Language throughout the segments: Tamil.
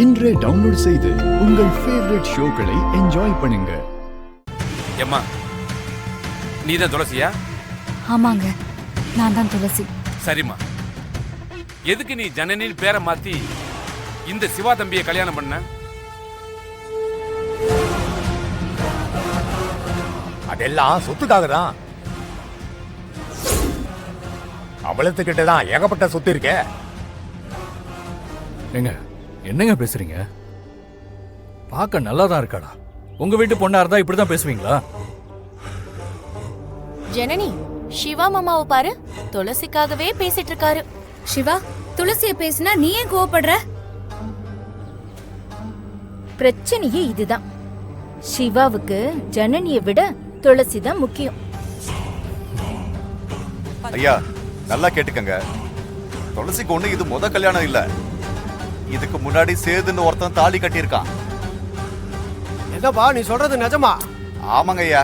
இன்றே டவுன்லோட் செய்து உங்கள் ஃபேவரட் ஷோக்களை என்ஜாய் பண்ணுங்க. ஏம்மா, நீ தான் துளசியா? ஆமாங்க, நான் தான் துளசி. சரிம்மா, எதுக்கு நீ ஜனனின் பேரை மாத்தி இந்த சிவா தம்பியை கல்யாணம் பண்ண? அதெல்லாம் சொத்துக்காக தான். அவளத்துக்கிட்ட தான் ஏகப்பட்ட சொத்து இருக்க. என்னங்க பேசுறீங்க? பார்க்க நல்லா தான் இருக்காடா. உங்க வீட்டு பொண்ணா இருந்தா இப்படிதான் பேசுவீங்களா? ஜனனி, சிவா மாமாவை பாரு, துளசிக்காகவே பேசிட்டு இருக்காரு. சிவா, துளசிய பேசினா நீ ஏன் கோவப்படுற? பிரச்சனையே இதுதான். சிவாவுக்கு ஜனனியை விட துளசி தான் முக்கியம். ஐயா, நல்லா கேட்டுக்கங்க. துளசிக்கு ஒண்ணு இது முத கல்யாணம் இல்ல. இதுக்கு முன்னாடி சேதுன்னு ஒருத்தன் தாலி கட்டியிருக்கான். என்னப்பா நீ சொல்றது நிஜமா? ஆமாங்க ஐயா.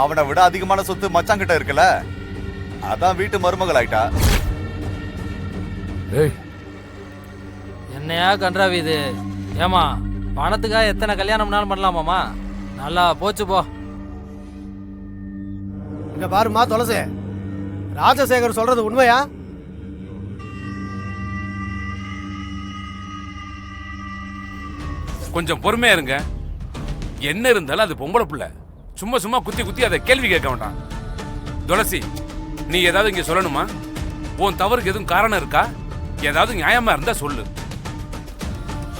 அவனை விட அதிகமான சொத்து மச்சான் கிட்ட இருக்குல்ல, அதான் வீட்டு மருமகள் ஆயிட்டா. என்னையா கன்றாவி இது? ஏமா, பணத்துக்காக எத்தனை கல்யாணம்னாலும் பண்ணலாமாமா? நல்லா போச்சு போ. இங்க பாருமா துளசி, ராஜசேகர் சொல்றது உண்மையா? கொஞ்சம் பொறுமையா இருங்க. என்ன இருந்தாலும் அது பொம்பளை புள்ள. சும்மா சும்மா குத்தி குத்தி அதை கேள்வி கேட்க வேண்டாம். துளசி, நீ ஏதாவது இங்க சொல்லணுமா? உன் தவறுக்கு எதுவும் காரணம் இருக்கா? ஏதாவது நியாயமா இருந்தா சொல்லு.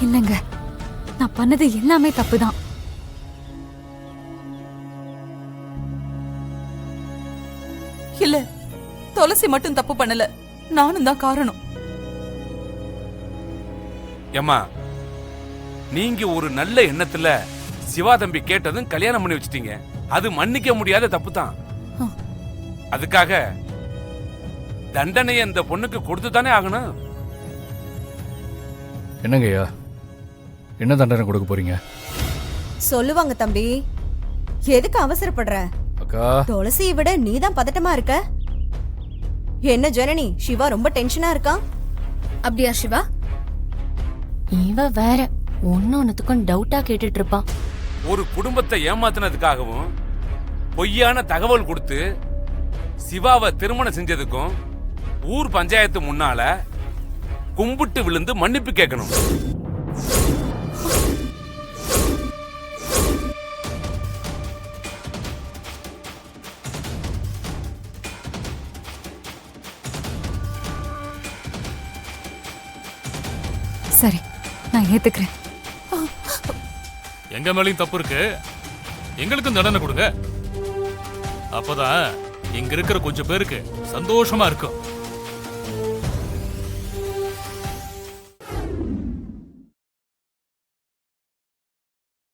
இல்லங்க, நான் பண்ணது எல்லாமே தப்புதான். இல்ல, துளசி மட்டும் தப்பு பண்ணல, நானும் தான் காரணம். ஏம்மா, நீங்க ஒரு நல்ல எண்ணத்துல சிவா தம்பி கேட்டதும் கல்யாணம் பண்ணி வச்சிட்டீங்க. அது மன்னிக்க முடியாத தப்பு தான். அதுக்காக தண்டனையை அந்த பொண்ணுக்கு கொடுத்து தானே ஆகணும். என்னங்கய்யா, என்ன தண்டனை கொடுக்க போறீங்க? சொல்லுவாங்க தம்பி, எதுக்கு அவசரப்படுற? அக்கா, துளசியை விட நீதான் பதட்டமா இருக்க. என்ன ஜனனி, சிவா ரொம்ப டென்ஷனா இருக்கான். அப்படியா சிவா? இவ வேற ஒன்னொன்னுக்கும் டவுட்டா கேட்டுட்டு இருப்பான். ஒரு குடும்பத்தை ஏமாத்தினதுக்காகவும் பொய்யான தகவல் கொடுத்து சிவாவை திருமணம் செஞ்சதுக்கும் ஊர் பஞ்சாயத்து முன்னால கும்பிட்டு விழுந்து மன்னிப்பு கேட்கணும். சரி, நான் ஏத்துக்கிறேன். எங்க மேலையும் தப்பு இருக்கு, எங்களுக்கும் தண்டனை கொடுங்க. அப்பதான் இங்க இருக்கிற கொஞ்சம் பேருக்கு சந்தோஷமா இருக்கும்.